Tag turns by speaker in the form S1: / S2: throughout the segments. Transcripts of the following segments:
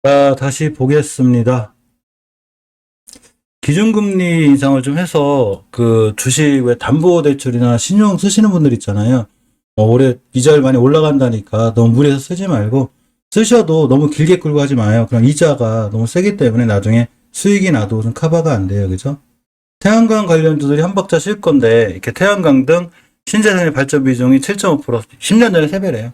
S1: 자, 다시 보겠습니다. 기준금리 인상을 좀 해서 그 주식 왜 담보대출이나 신용 쓰시는 분들 있잖아요. 올해 이자율 많이 올라간다니까 너무 무리해서 쓰지 말고 쓰셔도 너무 길게 끌고 하지 마요. 그럼 이자가 너무 세기 때문에 나중에 수익이 나도 좀 커버가 안 돼요. 그죠? 태양광 관련주들이 한 박자 실 건데 이렇게 태양광 등 신재생의 발전 비중이 7.5% 10년 전에 3배래요.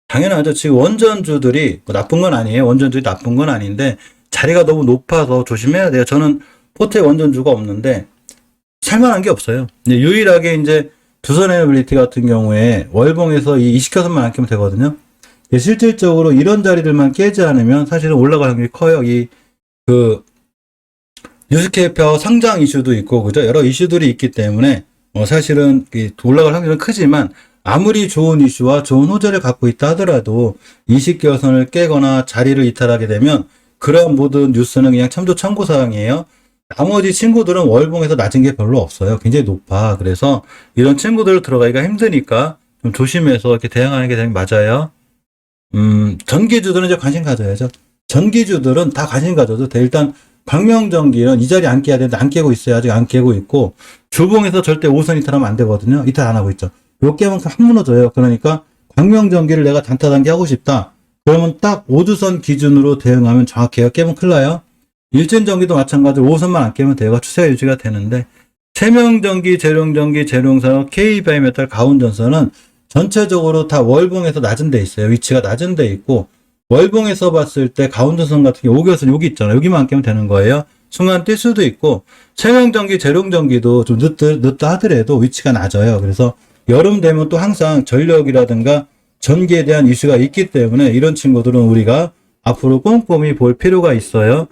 S1: 당연하죠. 지금 원전주들이 뭐 나쁜 건 아니에요. 원전주들이 나쁜 건 아닌데 자리가 너무 높아서 조심해야 돼요. 저는 포트에 원전주가 없는데 살만한 게 없어요. 유일하게 이제 두산에너빌리티 같은 경우에 월봉에서 이 20개선만 안 깨면 되거든요. 실질적으로 이런 자리들만 깨지 않으면 사실은 올라갈 확률이 커요. 그 뉴스케이퍼 상장 이슈도 있고 그죠? 여러 이슈들이 있기 때문에 사실은 올라갈 확률은 크지만 아무리 좋은 이슈와 좋은 호재를 갖고 있다 하더라도 20개선을 깨거나 자리를 이탈하게 되면 그런 모든 뉴스는 그냥 참고사항이에요. 나머지 친구들은 월봉에서 낮은 게 별로 없어요. 굉장히 높아. 그래서 이런 친구들 들어가기가 힘드니까 좀 조심해서 이렇게 대응하는 게 되게 맞아요. 전기주들은 이제 관심 가져야죠. 전기주들은 다 관심 가져도 돼. 일단 광명전기는 이 자리 안 깨야 되는데 안 깨고 있어요. 아직 안 깨고 있고 주봉에서 절대 5선 이탈하면 안 되거든요. 이탈 안 하고 있죠. 요 깨면 확 무너져요. 그러니까 광명전기를 내가 단타단기 하고 싶다. 그러면 딱 5주선 기준으로 대응하면 정확해요. 깨면 큰일 나요. 일진전기도 마찬가지로 5선만 안 깨면 대가 추세가 유지가 되는데 세명전기, 재룡전기, 재룡산업, K바이메탈, 가온전선은 전체적으로 다 월봉에서 낮은 데 있어요. 위치가 낮은 데 있고 월봉에서 봤을 때 가온전선 같은 경우 5개선 여기 있잖아요. 여기만 안 깨면 되는 거예요. 순간 뛸 수도 있고 세명전기, 재룡전기도 좀 늦다 하더라도 위치가 낮아요. 그래서 여름 되면 또 항상 전력이라든가 전기에 대한 이슈가 있기 때문에 이런 친구들은 우리가 앞으로 꼼꼼히 볼 필요가 있어요.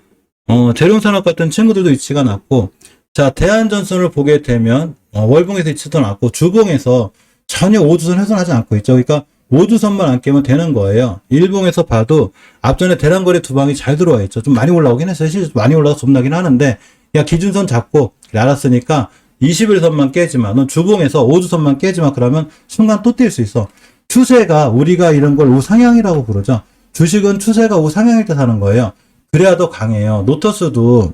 S1: 재룡산업 같은 친구들도 위치가 낮고, 자, 대한전선을 보게 되면, 월봉에서 위치도 낮고, 주봉에서 전혀 5주선 훼손하지 않고 있죠. 그러니까 5주선만 안 깨면 되는 거예요. 일봉에서 봐도 앞전에 대량거래 두 방이 잘 들어와 있죠. 좀 많이 올라오긴 했어요. 실제 많이 올라가서 겁나긴 하는데, 야, 기준선 잡고, 알았으니까 21선만 깨지마. 넌 주봉에서 5주선만 깨지마. 그러면 순간 또 뛸 수 있어. 추세가, 우리가 이런 걸 우상향이라고 부르죠. 주식은 추세가 우상향일 때 사는 거예요. 그래야 더 강해요. 노터스도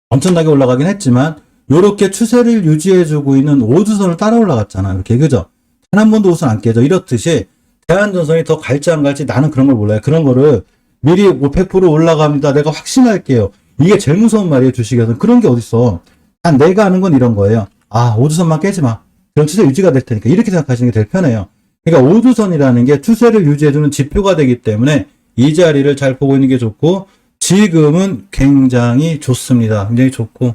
S1: 엄청나게 올라가긴 했지만 요렇게 추세를 유지해주고 있는 5주선을 따라 올라갔잖아. 이렇게 그죠? 단 한 번도 5선 안 깨져. 이렇듯이 대한전선이 더 갈지 안 갈지 나는 그런 걸 몰라요. 그런 거를 미리 100% 올라갑니다. 내가 확신할게요. 이게 제일 무서운 말이에요. 주식에서는. 그런 게 어딨어. 난 내가 아는 건 이런 거예요. 아, 5주선만 깨지 마. 그럼 추세 유지가 될 테니까. 이렇게 생각하시는 게 제일 편해요. 그러니까 5주선이라는 게 추세를 유지해주는 지표가 되기 때문에 이 자리를 잘 보고 있는 게 좋고 지금은 굉장히 좋습니다. 굉장히 좋고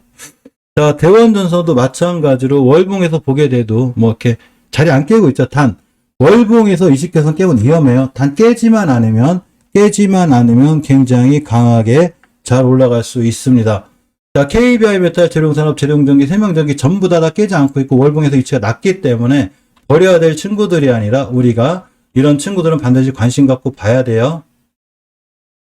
S1: 자 대원전선도 마찬가지로 월봉에서 보게 돼도 뭐 이렇게 자리 안 깨고 있죠. 단 월봉에서 20개선 깨면 위험해요. 단 깨지만 않으면 굉장히 강하게 잘 올라갈 수 있습니다. 자 KBI메탈, 재룡산업, 재룡전기, 세명전기 전부 다 깨지 않고 있고 월봉에서 위치가 낮기 때문에 버려야 될 친구들이 아니라 우리가 이런 친구들은 반드시 관심 갖고 봐야 돼요.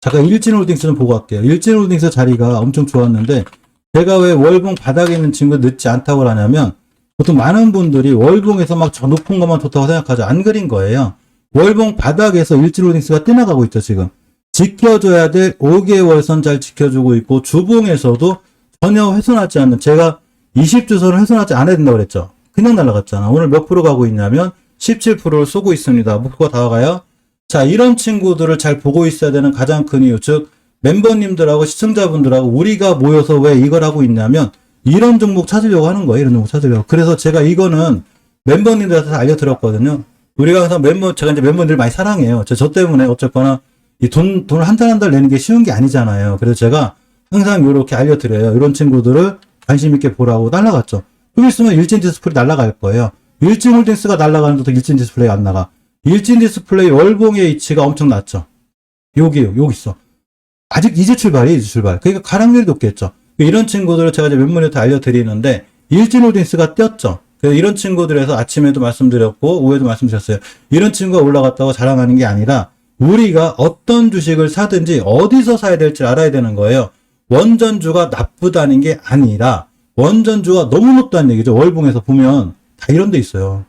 S1: 잠깐 일진홀딩스 좀 보고 갈게요. 일진홀딩스 자리가 엄청 좋았는데 제가 왜 월봉 바닥에 있는 친구 늦지 않다고 하냐면 보통 많은 분들이 월봉에서 막 저 높은 것만 좋다고 생각하죠. 안 그린 거예요. 월봉 바닥에서 일진홀딩스가 뛰어나가고 있죠. 지금 지켜줘야 될 5개월선 잘 지켜주고 있고 주봉에서도 전혀 훼손하지 않는 제가 20주선을 훼손하지 않아야 된다고 그랬죠. 그냥 날아갔잖아. 오늘 몇 프로 가고 있냐면 17%를 쏘고 있습니다. 목표가 다가가요. 자, 이런 친구들을 잘 보고 있어야 되는 가장 큰 이유, 즉 멤버님들하고 시청자분들하고 우리가 모여서 왜 이걸 하고 있냐면 이런 종목 찾으려고 하는 거예요. 이런 종목 찾으려고. 그래서 제가 이거는 멤버님들한테 알려드렸거든요. 우리가 항상 제가 이제 멤버들 많이 사랑해요. 저 때문에 어쨌거나 이 돈을 한 달 한 달 내는 게 쉬운 게 아니잖아요. 그래서 제가 항상 이렇게 알려드려요. 이런 친구들을 관심 있게 보라고. 날라갔죠. 좀 있으면 일진 디스플레이 날라갈 거예요. 일진 홀딩스가 날라가는데도 일진 디스플레이 안 나가. 일진 디스플레이 월봉의 위치가 엄청 낮죠. 여기 있어. 아직 이제 출발이에요, 이제 출발. 그러니까 가락률이 높겠죠. 이런 친구들을 제가 이제 멤버한테 알려드리는데, 일진 홀딩스가 뛰었죠. 그래서 이런 친구들에서 아침에도 말씀드렸고, 오후에도 말씀드렸어요. 이런 친구가 올라갔다고 자랑하는 게 아니라, 우리가 어떤 주식을 사든지 어디서 사야 될지 알아야 되는 거예요. 원전주가 나쁘다는 게 아니라, 원전주가 너무 높다는 얘기죠. 월봉에서 보면 다 이런 데 있어요.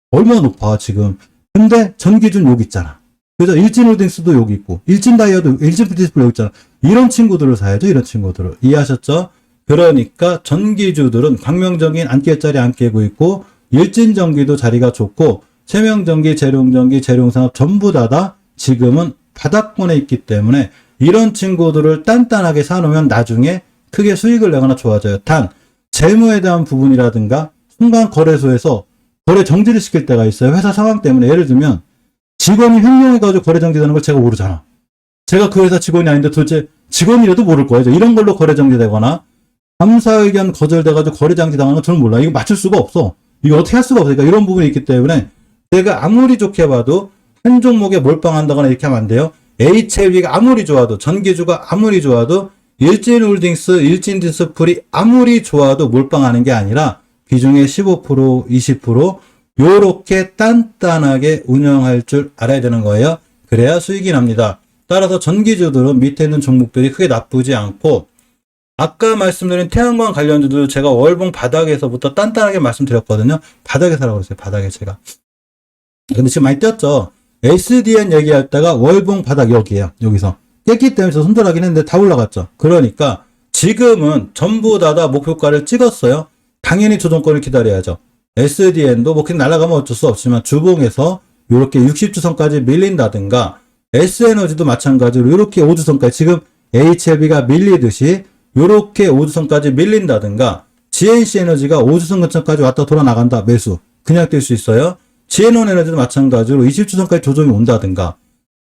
S1: 얼마나 높아, 지금. 근데 전기준 여기 있잖아. 그죠? 일진홀딩스도 여기 있고, 일진다이아도, 일진디스플레이 여기 있잖아. 이런 친구들을 사야죠, 이런 친구들을. 이해하셨죠? 그러니까 전기주들은 광명전기는 안 깰 자리 안 깨고 있고, 일진전기도 자리가 좋고, 세명전기, 재룡전기, 재룡산업 전부 다 지금은 바닥권에 있기 때문에 이런 친구들을 단단하게 사놓으면 나중에 크게 수익을 내거나 좋아져요. 단, 재무에 대한 부분이라든가 순간 거래소에서 거래 정지를 시킬 때가 있어요. 회사 상황 때문에. 예를 들면 직원이 횡령해가지고 거래 정지되는 걸 제가 모르잖아. 제가 그 회사 직원이 아닌데 도대체 직원이라도 모를 거예요. 이런 걸로 거래 정지되거나 감사 의견 거절돼가지고 거래 정지 당하는 건 저는 몰라요. 이거 맞출 수가 없어. 이거 어떻게 할 수가 없으니까 이런 부분이 있기 때문에 내가 아무리 좋게 봐도 한 종목에 몰빵한다거나 이렇게 하면 안 돼요. HLB가 아무리 좋아도, 전기주가 아무리 좋아도, 일진홀딩스, 일진디스플이 아무리 좋아도 몰빵하는 게 아니라 비중의 15%, 20% 요렇게 단단하게 운영할 줄 알아야 되는 거예요. 그래야 수익이 납니다. 따라서 전기주들은 밑에 있는 종목들이 크게 나쁘지 않고, 아까 말씀드린 태양광 관련주도 제가 월봉 바닥에서부터 단단하게 말씀드렸거든요. 바닥에 사라고 그랬어요. 바닥에 제가. 근데 지금 많이 뛰었죠. SDN 얘기할 때가 월봉 바닥 여기에요. 여기서. 깼기 때문에 저 손절하긴 했는데 다 올라갔죠. 그러니까 지금은 전부 다 목표가를 찍었어요. 당연히 조정권을 기다려야죠. SDN도 뭐 그냥 날아가면 어쩔 수 없지만 주봉에서 이렇게 60주선까지 밀린다든가 S에너지도 마찬가지로 이렇게 5주선까지 지금 HLB가 밀리듯이 이렇게 5주선까지 밀린다든가 GNC에너지가 5주선 근처까지 왔다 돌아 나간다. 매수. 그냥 뛸 수 있어요. GN원에너지도 마찬가지로 20주선까지 조정이 온다든가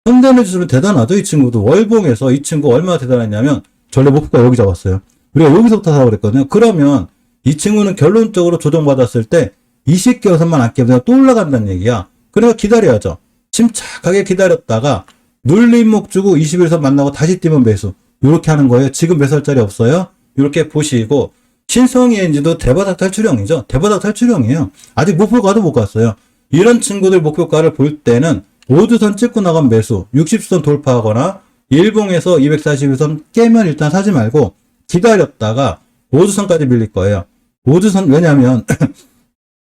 S1: 현대에너지는 대단하죠. 이 친구도 월봉에서 이 친구 얼마나 대단했냐면 전래 목표가 여기 잡았어요. 우리가 여기서부터 사고 그랬거든요. 그러면 이 친구는 결론적으로 조정받았을 때 20개선만 안 깨면 또 올라간다는 얘기야. 그러니까 기다려야죠. 침착하게 기다렸다가 눌림목 주고 21선 만나고 다시 뛰면 매수. 이렇게 하는 거예요. 지금 매수할 자리 없어요. 이렇게 보시고 신성이엔지도 대바닥 탈출형이죠. 대바닥 탈출형이에요. 아직 목표가도 못 갔어요. 이런 친구들 목표가를 볼 때는 5주선 찍고 나간 매수, 60선 돌파하거나 일봉에서 241선 깨면 일단 사지 말고 기다렸다가 5주선까지 밀릴 거예요. 5주선 왜냐면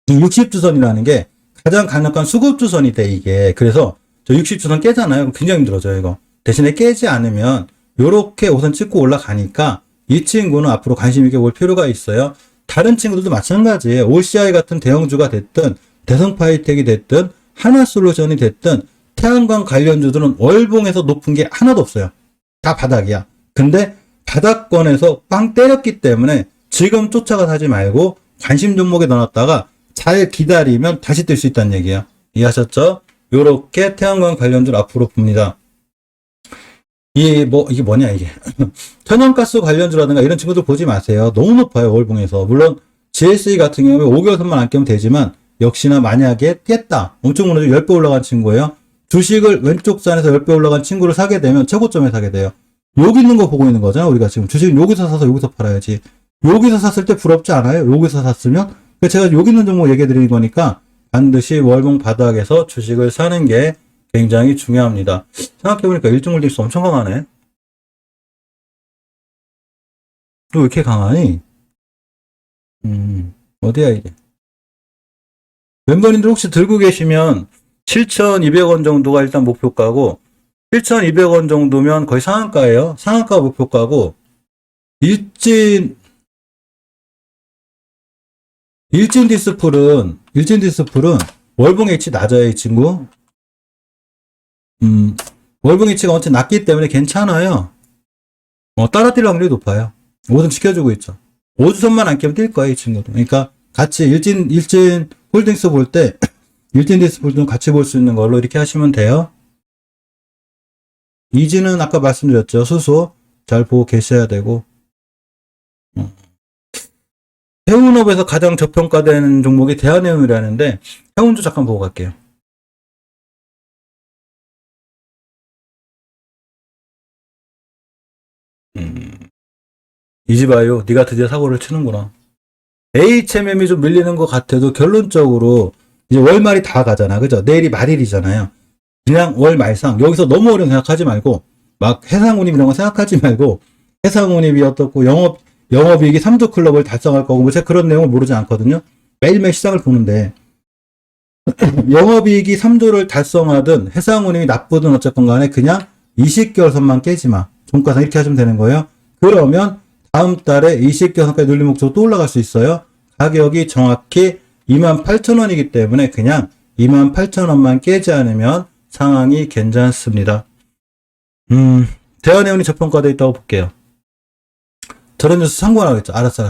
S1: 이 60주선이라는 게 가장 강력한 수급주선이 돼 이게. 그래서 저 60주선 깨잖아요. 굉장히 힘들어져요 이거. 대신에 깨지 않으면 요렇게 5선 찍고 올라가니까 이 친구는 앞으로 관심 있게 볼 필요가 있어요. 다른 친구들도 마찬가지예요. OCI 같은 대형주가 됐든 대성파이텍이 됐든 하나솔루션이 됐든 태양광 관련주들은 월봉에서 높은 게 하나도 없어요. 다 바닥이야. 근데 바닥권에서 빵 때렸기 때문에 지금 쫓아가 사지 말고 관심 종목에 넣어놨다가 잘 기다리면 다시 뜰 수 있다는 얘기야. 이해하셨죠? 요렇게 태양광 관련주 앞으로 봅니다. 이게 뭐냐 이게. 천연가스 관련주라든가 이런 친구들 보지 마세요. 너무 높아요 월봉에서. 물론 GSE 같은 경우에 5개월선만 안 깨면 되지만 역시나 만약에 깼다. 엄청 무너지고 10배 올라간 친구예요. 주식을 왼쪽 산에서 10배 올라간 친구를 사게 되면 최고점에 사게 돼요. 여기 있는 거 보고 있는 거잖아. 우리가 지금 주식은 여기서 사서 여기서 팔아야지. 여기서 샀을 때 부럽지 않아요? 여기서 샀으면? 제가 여기 있는 종목 얘기해 드리는 거니까 반드시 월봉 바닥에서 주식을 사는 게 굉장히 중요합니다. 생각해보니까 일중홀딩스 엄청 강하네. 왜 이렇게 강하니? 어디야 이게? 멤버님들 혹시 들고 계시면 7,200원 정도가 일단 목표가고 7,200원 정도면 거의 상한가예요. 상한가 목표가고 일진 디스플은 월봉 H 낮아요, 이 친구. 월봉 H가 엄청 낮기 때문에 괜찮아요. 따라 뛸 확률이 높아요. 5선 지켜주고 있죠. 5주선만 안 깨면 뛸 거예요, 이 친구도. 그러니까 같이 일진 홀딩스 볼 때 일진 디스플도 같이 볼 수 있는 걸로 이렇게 하시면 돼요. 이지는 아까 말씀드렸죠. 수소 잘 보고 계셔야 되고. 해운업에서 가장 저평가되는 종목이 대한해운이라는데 해운주 잠깐 보고 갈게요. 이지바이오, 네가 드디어 사고를 치는구나. HMM이 좀 밀리는 것 같아도 결론적으로 이제 월말이 다 가잖아. 그죠? 내일이 말일이잖아요. 그냥 월 말상 여기서 너무 어려운 생각하지 말고 막 해상운임 이런 거 생각하지 말고 해상운임이 어떻고 영업이익이 3조 클럽을 달성할 거고 뭐 제가 그런 내용을 모르지 않거든요. 매일매일 시장을 보는데 영업이익이 3조를 달성하든 해상 운임이 나쁘든 어쨌건 간에 그냥 20개월 선만 깨지 마. 종가상 이렇게 하시면 되는 거예요. 그러면 다음 달에 20개월 선까지 눌림 목적으로 또 올라갈 수 있어요. 가격이 정확히 28,000원이기 때문에 그냥 28,000원만 깨지 않으면 상황이 괜찮습니다. 대한해운이 저평가되어 있다고 볼게요. 저런 뉴스 참고하겠죠. 알았어.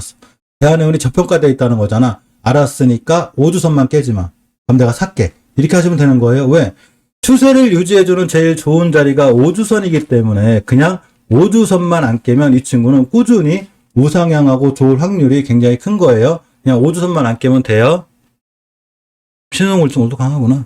S1: 대한해운이 저평가되어 있다는 거잖아. 알았으니까 5주선만 깨지 마. 그럼 내가 살게. 이렇게 하시면 되는 거예요. 왜? 추세를 유지해주는 제일 좋은 자리가 5주선이기 때문에 그냥 5주선만 안 깨면 이 친구는 꾸준히 우상향하고 좋을 확률이 굉장히 큰 거예요. 그냥 5주선만 안 깨면 돼요. 신흥물증 오늘도 강하구나.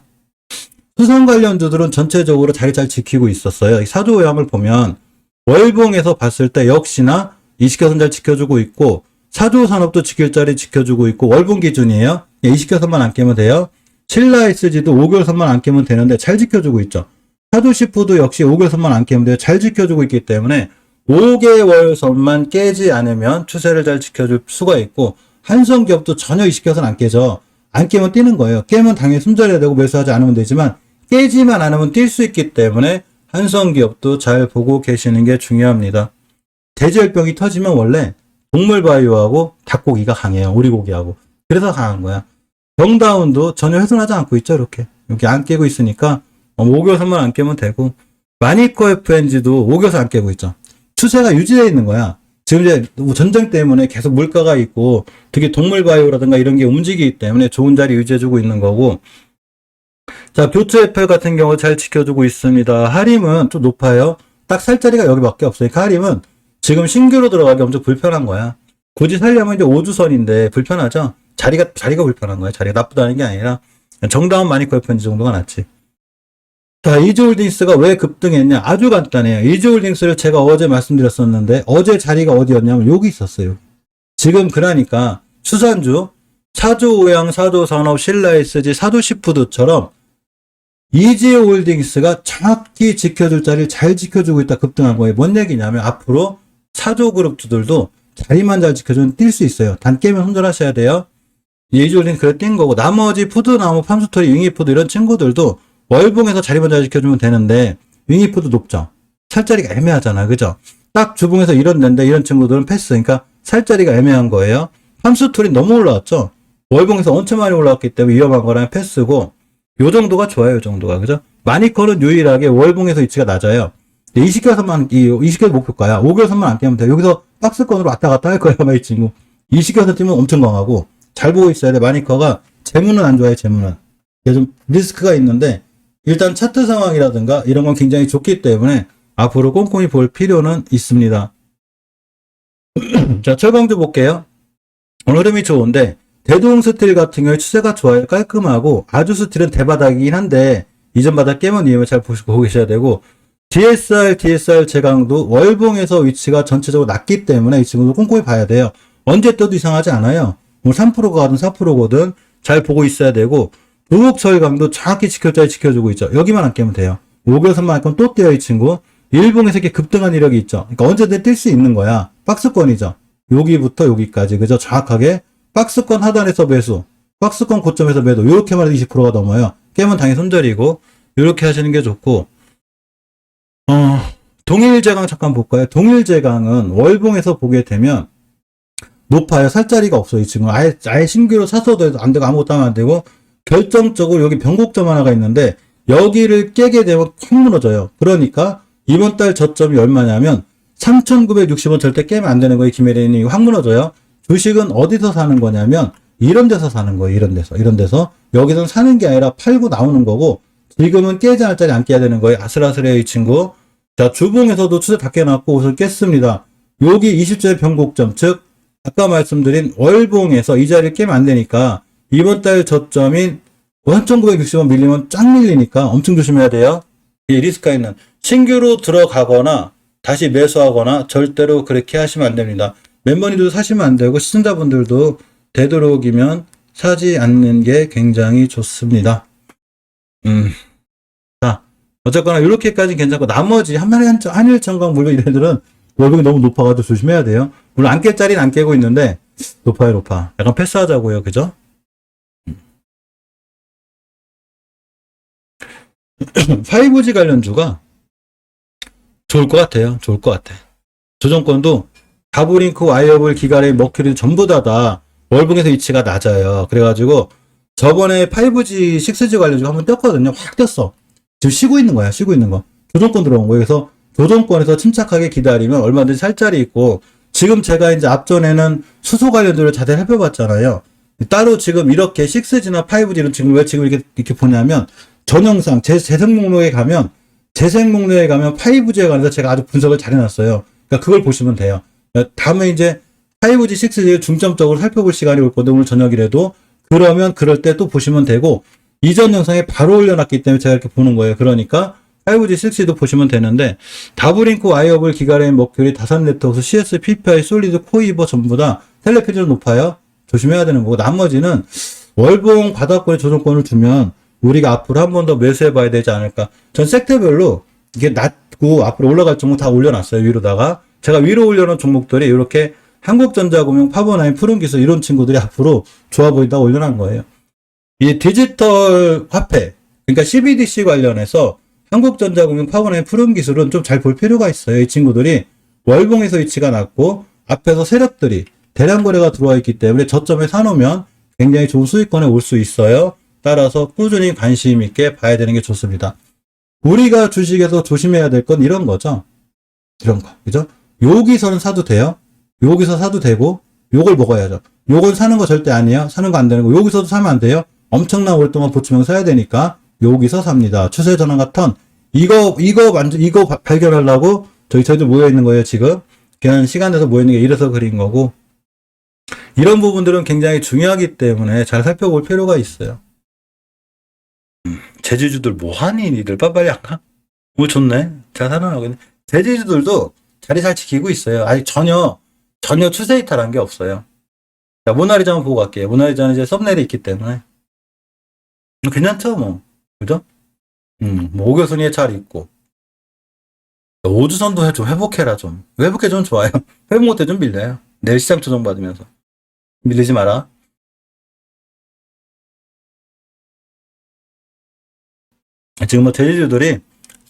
S1: 수상 관련주들은 전체적으로 자리 잘 지키고 있었어요. 이 사조 요약을 보면 월봉에서 봤을 때 역시나 20개선 잘 지켜주고 있고 사조 산업도 지킬 자리 지켜주고 있고 월봉 기준이에요. 20개선만 안 깨면 돼요. 신라 SG도 5개월선만 안 깨면 되는데 잘 지켜주고 있죠. 사조시푸도 역시 5개월선만 안 깨면 돼요. 잘 지켜주고 있기 때문에 5개월선만 깨지 않으면 추세를 잘 지켜줄 수가 있고 한성기업도 전혀 20개선 안 깨져. 안 깨면 뛰는 거예요. 깨면 당연히 손절해야 되고 매수하지 않으면 되지만 깨지만 않으면 뛸 수 있기 때문에 한성기업도 잘 보고 계시는 게 중요합니다. 돼지열병이 터지면 원래 동물바이오하고 닭고기가 강해요. 오리고기하고. 그래서 강한 거야. 정다운도 전혀 훼손하지 않고 있죠. 이렇게. 여기 안 깨고 있으니까 5개월선만 안 깨면 되고 마니커 FNG도 5개월선 안 깨고 있죠. 추세가 유지되어 있는 거야. 지금 이제 전쟁 때문에 계속 물가가 있고 특히 동물바이오라든가 이런 게 움직이기 때문에 좋은 자리 유지해주고 있는 거고 자 교투 FL 같은 경우 잘 지켜주고 있습니다. 하림은 좀 높아요. 딱 살 자리가 여기밖에 없으니까 하림은 지금 신규로 들어가기 엄청 불편한 거야. 굳이 살려면 이제 5주선인데 불편하죠. 자리가 불편한 거야. 자리가 나쁘다는 게 아니라 정다운 마니커 FNG 정도가 낫지. 자, 이지홀딩스가 왜 급등했냐? 아주 간단해요. 이지홀딩스를 제가 어제 말씀드렸었는데 어제 자리가 어디였냐면 여기 있었어요. 지금 그러니까 수산주, 사조오양, 사조산업, 신라SG, 사조시푸드처럼 이지홀딩스가 정확히 지켜줄 자리를 잘 지켜주고 있다 급등한 거예요. 뭔 얘기냐면 앞으로 사조그룹주들도 자리만 잘 지켜주면 뛸 수 있어요. 단 깨면 손절하셔야 돼요. 이지홀딩스 그래 뛴 거고 나머지 푸드나무, 팜스토리, 윙이푸드 이런 친구들도 월봉에서 자리만 잘 지켜주면 되는데 윙이푸드 높죠. 살 자리가 애매하잖아. 그죠? 딱 주봉에서 이런 데인데 이런 친구들은 패스. 그러니까 살 자리가 애매한 거예요. 팜스토리 너무 올라왔죠. 월봉에서 엄청 많이 올라왔기 때문에 위험한 거랑 패스고 요 정도가 좋아요. 요 정도가. 그죠? 마니커는 유일하게 월봉에서 위치가 낮아요. 20개선만 20개선 목표가야. 5개선만 안 깨면 돼. 여기서 박스권으로 왔다 갔다 할 거야. 아마 이 친구. 20개선 뛰면 엄청 강하고 잘 보고 있어야 돼. 마니커가 재무는 안 좋아요. 재무는. 좀 리스크가 있는데 일단 차트 상황이라든가 이런 건 굉장히 좋기 때문에 앞으로 꼼꼼히 볼 필요는 있습니다. 자, 철강주 볼게요. 오늘 흐름이 좋은데 대동 스틸 같은 경우에 추세가 좋아요. 깔끔하고 아주 스틸은 대바닥이긴 한데 이전 바닥 깨면 이후에 잘 보고 계셔야 되고 DSR 제강도 월봉에서 위치가 전체적으로 낮기 때문에 이 친구도 꼼꼼히 봐야 돼요. 언제 떠도 이상하지 않아요. 뭐 3%가 가든 4%거든 잘 보고 있어야 되고 도곡철강도 정확히 지켜주고 있죠. 여기만 안 깨면 돼요. 5개선만 안 깨면 또 떼요, 이 친구. 일봉에서 이렇게 급등한 이력이 있죠. 그러니까 언제든 뛸 수 있는 거야. 박스권이죠. 여기부터 여기까지. 그죠? 정확하게. 박스권 하단에서 매수. 박스권 고점에서 매도. 요렇게만 해도 20%가 넘어요. 깨면 당연히 손절이고. 요렇게 하시는 게 좋고. 동일제강 잠깐 볼까요? 동일제강은 월봉에서 보게 되면 높아요. 살 자리가 없어요, 이 친구는. 아예 신규로 사서도 안 되고 아무것도 하면 안 되고. 결정적으로 여기 변곡점 하나가 있는데 여기를 깨게 되면 확 무너져요. 그러니까 이번 달 저점이 얼마냐면 3,960원 절대 깨면 안 되는 거예요. 김혜린이 확 무너져요. 주식은 어디서 사는 거냐면 이런 데서 사는 거예요. 이런 데서 여기서는 사는 게 아니라 팔고 나오는 거고 지금은 깨지 않을 자리 안 깨야 되는 거예요. 아슬아슬해요, 이 친구. 자, 주봉에서도 추세 다 깨놨고 옷을 깼습니다. 여기 20주의 변곡점, 즉 아까 말씀드린 월봉에서 이 자리를 깨면 안 되니까 이번 달 저점인 3,960원 밀리면 쫙 밀리니까 엄청 조심해야 돼요. 이 리스크가 있는 신규로 들어가거나 다시 매수하거나 절대로 그렇게 하시면 안 됩니다. 멤버님들도 사시면 안 되고 시청자분들도 되도록이면 사지 않는 게 굉장히 좋습니다. 자, 어쨌거나 이렇게까지 괜찮고 나머지 한일전광 물론 이런 애들은 월급이 너무 높아가지고 조심해야 돼요. 물론 안 깰 자리는 안 깨고 있는데 높아. 약간 패스하자고요. 그죠? 5G 관련주가 좋을 것 같아요. 좋을 것 같아. 조정권도 가브링크, 와이어블, 기가레인, 머큐리 전부 다 월봉에서 위치가 낮아요. 그래가지고 저번에 5G, 6G 관련주가 한번 떴거든요. 확 떴어. 지금 쉬고 있는 거야. 쉬고 있는 거. 조정권 들어온 거예요. 그래서 조정권에서 침착하게 기다리면 얼마든지 살 자리 있고, 지금 제가 이제 앞전에는 수소 관련주를 자세히 살펴봤잖아요. 따로 지금 이렇게 6G나 5G는 지금 왜 지금 이렇게 보냐면, 전 영상, 재생 목록에 가면 5G에 관해서 제가 아주 분석을 잘 해놨어요. 그러니까 그걸 보시면 돼요. 다음에 이제 5G, 6G를 중점적으로 살펴볼 시간이 올 건데, 오늘 저녁이라도. 그러면 그럴 때 또 보시면 되고, 이전 영상에 바로 올려놨기 때문에 제가 이렇게 보는 거예요. 그러니까 5G, 6G도 보시면 되는데, 다브링크, 와이어블, 기가레인, 머큐리, 다산 네트워크, CS, PPI, 솔리드, 코이버 전부 다 텔레피즈는 높아요. 조심해야 되는 거고, 나머지는 월봉 바닥권에 조정권을 주면 우리가 앞으로 한 번 더 매수해 봐야 되지 않을까. 전 섹터별로 이게 낮고 앞으로 올라갈 종목 다 올려놨어요. 위로다가. 제가 위로 올려놓은 종목들이 이렇게 한국전자금융, 파버나인, 푸른기술 이런 친구들이 앞으로 좋아 보인다 올려놓은 거예요. 이 디지털 화폐, 그러니까 CBDC 관련해서 한국전자금융, 파버나인, 푸른기술은 좀 잘 볼 필요가 있어요. 이 친구들이 월봉에서 위치가 낮고 앞에서 세력들이 대량 거래가 들어와 있기 때문에 저점에 사놓으면 굉장히 좋은 수익권에 올 수 있어요. 따라서 꾸준히 관심 있게 봐야 되는 게 좋습니다. 우리가 주식에서 조심해야 될 건 이런 거죠. 이런 거. 그죠? 여기서는 사도 돼요. 여기서 사도 되고, 요걸 먹어야죠. 요건 사는 거 절대 아니에요. 사는 거 안 되는 거. 여기서도 사면 안 돼요. 엄청난 오랫동안 보충형 사야 되니까, 여기서 삽니다. 추세 전환과 턴. 이거 발견하려고 저희들 모여있는 거예요, 지금. 그냥 시간 내서 모여있는 게 이래서 그린 거고. 이런 부분들은 굉장히 중요하기 때문에 잘 살펴볼 필요가 있어요. 제주주들 뭐하니? 니들 빨리빨리 안 가? 오, 좋네. 잘 살아나고 있네. 제주주들도 자리 잘 지키고 있어요. 아니, 전혀 추세 이탈한 게 없어요. 자, 모나리자 한번 보고 갈게요. 모나리자는 이제 썸네일이 있기 때문에. 괜찮죠, 뭐. 그죠? 뭐, 오교순위에 잘 있고. 오주선도 좀 회복해라, 좀. 회복해 좀 좋아요. 회복 못해 좀 밀려요. 내일 시장 조정받으면서. 밀리지 마라. 지금 뭐 제주주들이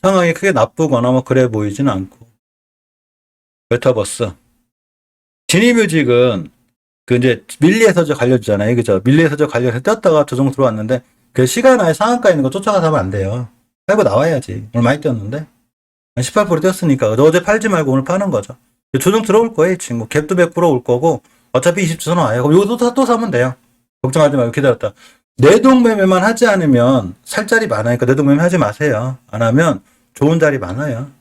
S1: 상황이 크게 나쁘거나 뭐 그래 보이진 않고. 메타버스. 진입뮤직은 그 이제 밀리에서 저 갈려주잖아요. 그죠? 밀리에서 저 갈려서 떴다가 조정 들어왔는데 그 시간에 상한가 있는 거 쫓아가서 하면 안 돼요. 팔고 나와야지. 오늘 많이 뛰었는데 18% 뛰었으니까 어제 팔지 말고 오늘 파는 거죠. 조정 들어올 거예요, 이 친구. 갭도 100% 올 거고 어차피 20주선 와요. 그럼 여기서 또 사면 돼요. 걱정하지 말고 기다렸다. 내동매매만 하지 않으면 살 자리 많으니까 내동매매 하지 마세요. 안 하면 좋은 자리 많아요.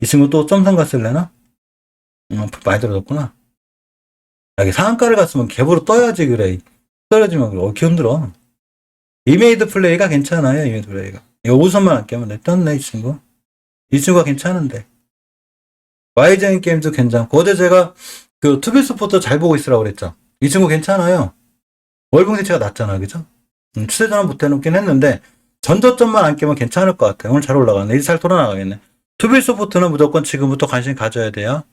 S1: 이 친구 또 점상 갔을래나? 많이 떨어졌구나. 여기 상한가를 갔으면 갭으로 떠야지 그래. 떨어지면 그래. 힘들어. 이메이드 플레이가 괜찮아요. 이메이드 플레이가. 이거 5선만 안 깨면 돼. 떴네 이 친구. 이 친구가 괜찮은데. YGN 게임도 괜찮고 어제 제가 그 투비 스포터 잘 보고 있으라고 그랬죠. 이 친구 괜찮아요. 월봉 대체가 낮잖아. 그죠? 추세 전환 못 해놓긴 했는데 전저점만 안 깨면 괜찮을 것 같아요. 오늘 잘 올라가네. 이제 잘 돌아나가겠네. 투비 스포트는 무조건 지금부터 관심 가져야 돼요.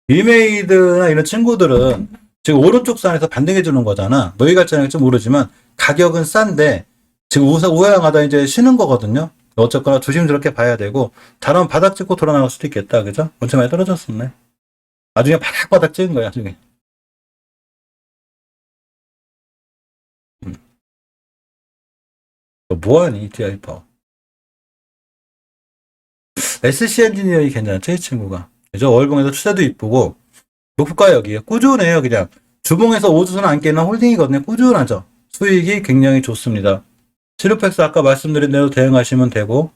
S1: 이메이드나 이런 친구들은 지금 오른쪽 선에서 반등해 주는 거잖아. 뭐 여기 갈지 안 갈지 모르지만 가격은 싼데 지금 우하향하다 이제 쉬는 거거든요. 어쨌거나 조심스럽게 봐야 되고 잘하면 바닥 찍고 돌아나갈 수도 있겠다. 그죠? 언제 많이 떨어졌었네. 나중에 바닥 찍은 거야. 나중에. 뭐하니? DI 파워. SC 엔지니어링이 괜찮죠? 이 친구가. 그죠? 월봉에서 추세도 이쁘고 목표가 여기에 꾸준해요. 그냥 주봉에서 5주선 안 깨는 홀딩이거든요. 꾸준하죠. 수익이 굉장히 좋습니다. 시루팩스 아까 말씀드린 대로 대응하시면 되고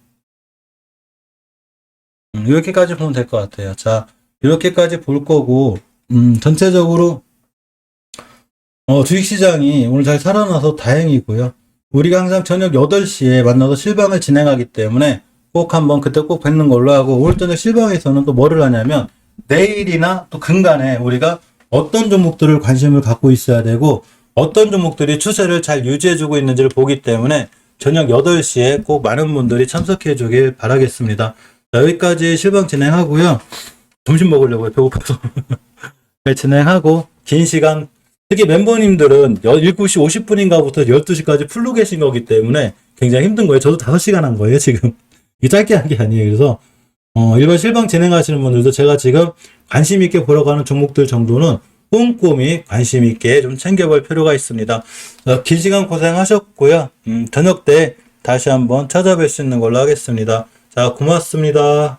S1: 이렇게까지 보면 될 것 같아요. 자, 이렇게까지 볼 거고 전체적으로 주식시장이 오늘 잘 살아나서 다행이고요. 우리가 항상 저녁 8시에 만나서 실방을 진행하기 때문에 꼭 한번 그때 꼭 뵙는 걸로 하고 오늘 저녁 실방에서는 또 뭐를 하냐면 내일이나 또 근간에 우리가 어떤 종목들을 관심을 갖고 있어야 되고 어떤 종목들이 추세를 잘 유지해주고 있는지를 보기 때문에 저녁 8시에 꼭 많은 분들이 참석해 주길 바라겠습니다. 자, 여기까지 실방 진행하고요. 점심 먹으려고요. 배고파서. 진행하고 긴 시간 특히 멤버님들은 7시 50분인가부터 12시까지 풀로 계신 거기 때문에 굉장히 힘든 거예요. 저도 5시간 한 거예요, 지금. 이 짧게 한 게 아니에요. 그래서, 일반 실방 진행하시는 분들도 제가 지금 관심 있게 보러 가는 종목들 정도는 꼼꼼히 관심 있게 좀 챙겨볼 필요가 있습니다. 긴 시간 고생하셨고요. 저녁 때 다시 한번 찾아뵐 수 있는 걸로 하겠습니다. 자, 고맙습니다.